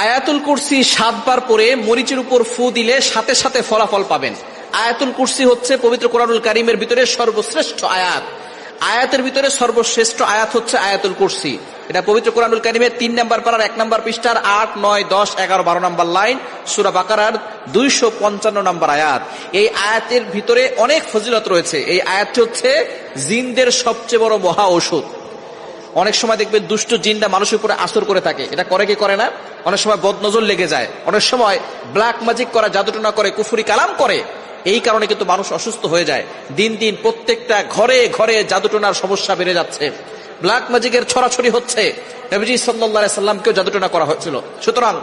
আয়াতুল কুরসি 7 বার পরে মরিচের উপর ফু দিলে সাথে সাথে ফলাফল পাবেন। আয়াতুল কুরসি হচ্ছে পবিত্র কোরআনুল কারীমের ভিতরে সর্বশ্রেষ্ঠ আয়াত। আয়াতের ভিতরে সর্বশ্রেষ্ঠ আয়াত হচ্ছে আয়াতুল কুরসি। এটা পবিত্র কোরআনুল কারীমের 3 নম্বর পারার 1 নম্বর পৃষ্ঠার 8, 9, 10, 11, 12 নম্বর লাইন, সূরা বাকারার 255 নম্বর আয়াত। এই আয়াতের ভিতরে অনেক ফজিলত রয়েছে। এই আয়াতটি হচ্ছে জিনদের সবচেয়ে বড় মহা ঔষধ। অনেক সময় দেখবেন দুষ্ট জিনরা মানুষের উপরে আসর করে থাকে। এটা করে কি করে না? অনেক সময় বদনজর লেগে যায়, অনেক সময় ব্ল্যাক ম্যাজিক করে, জাদুটনা করে, কুফরি কালাম করে। এই কারণে কিন্তু মানুষ অসুস্থ হয়ে যায়। দিন দিন প্রত্যেকটা ঘরে ঘরে জাদুটনার সমস্যা বেড়ে যাচ্ছে, ব্ল্যাক ম্যাজিকের ছড়াছড়ি হচ্ছে। নবীজি সাল্লাল্লাহু আলাইহি সাল্লামকেও জাদুটনা করা হয়েছিল। সুতরাং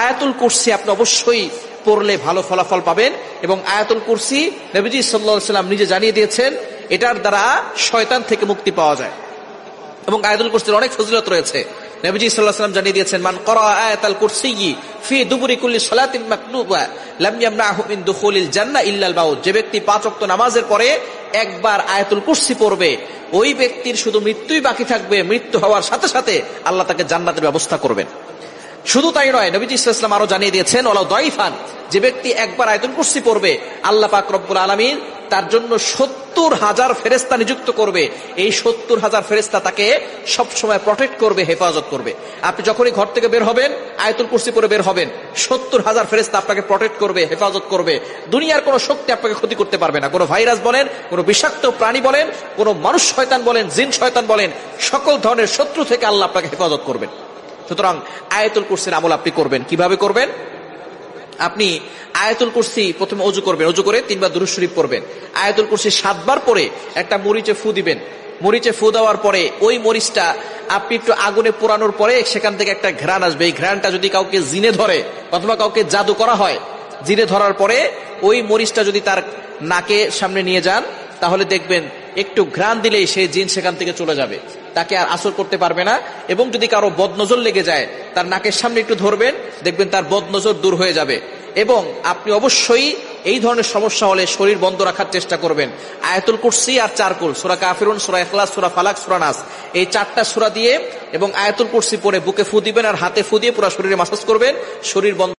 আয়াতুল কুরসি আপনি অবশ্যই পড়লে ভালো ফলাফল পাবেন। এবং আয়াতুল কুরসি নবীজি সাল্লাল্লাহু আলাইহি সাল্লাম নিজে জানিয়ে দিয়েছেন, এটার দ্বারা শয়তান থেকে মুক্তি পাওয়া যায়। এবং আয়াতুল কুরসির অনেক ফজিলত রয়েছে। নবীজি সাল্লাল্লাহু আলাইহি ওয়াসাল্লাম জানিয়ে দিয়েছেন, মান ক্বারা আয়াতাল কুরসি ফি দুবুরি কুল্লি সালাতিন মাকতুবা লাম ইয়ামনাহু মিন দুখুলিল জান্নাহ ইল্লাল মাউত। যে ব্যক্তি 5 ওয়াক্ত নামাজের পরে একবার আয়াতুল কুরসি পড়বে, ওই ব্যক্তির শুধু মৃত্যুই বাকি থাকবে। মৃত্যু হওয়ার সাথে সাথে আল্লাহ তাকে জান্নাতের ব্যবস্থা করবেন। শুধু তাই নয়, নবীজি সাল্লাল্লাহু আলাইহি ওয়াসাল্লাম আরো জানিয়ে দিয়েছেন, ওয়ালাউ দাইফান, যে ব্যক্তি একবার আয়াতুল কুরসি পড়বে, আল্লাহ পাক রব্বুল আলামিন তার জন্য 70,000 ফেরেশতা নিযুক্ত করবে। এই 70,000 ফেরেশতা তাকে সব সময় প্রটেক্ট করবে, হেফাজত করবে। আপনি যখনই ঘর থেকে বের হবেন, আয়াতুল কুরসি পড়ে বের হবেন, 70,000 ফেরেশতা আপনাকে প্রটেক্ট করবে, হেফাজত করবে। দুনিয়ার কোনো শক্তি আপনাকে ক্ষতি করতে পারবে না। কোনো ভাইরাস বলেন, কোনো বিষাক্ত প্রাণী বলেন, কোনো মানুষ শয়তান বলেন, জিন শয়তান বলেন, সকল ধরনের শত্রু থেকে আল্লাহ আপনাকে হেফাজত করবেন। সুতরাং আয়াতুল কুরসির আমল আপনি করবেন। কিভাবে করবেন? আপনি আয়াতুল কুরসি প্রথমে ওযু করবেন, ওযু করে 3 বার দুরূদ শরীফ পড়বেন। আয়াতুল কুরসি 7 বার পরে একটা মরিচে ফু দিবেন। মরিচে ফু দেওয়ার পরে ওই মরিচটা আপনি একটু আগুনে পোড়ানোর পরে সেখান থেকে একটা ঘ্রাণ আসবে। এই ঘ্রাণটা যদি কাউকে জিনে ধরে অথবা কাউকে জাদু করা হয়, জিনে ধরার পরে ওই মরিচটা যদি তার নাকের সামনে নিয়ে যান, তাহলে দেখবেন একটু ঘ্রাণ দিলেই সেই জিন সেখান থেকে চলে যাবে, তাকে আর আসর করতে পারবে না। এবং যদি কারো বদনজর লেগে যায়, তার নাকের সামনে একটু ধরবেন, দেখবেন তার বদনজর দূর হয়ে যাবে। এবং আপনি অবশ্যই এই ধরনের সমস্যা হলে শরীর বন্ধ রাখার চেষ্টা করবেন। আয়াতুল কুরসি আর 4 কুল, সূরা কাফিরুন, সূরা ইখলাস, সূরা ফালাক, সূরা নাস, এই 4টা সূরা দিয়ে এবং আয়াতুল কুরসি পড়ে বুকে ফু দিবেন আর হাতে ফু দিয়ে পুরো শরীরে মাসাজ করবেন। শরীর বন্ধ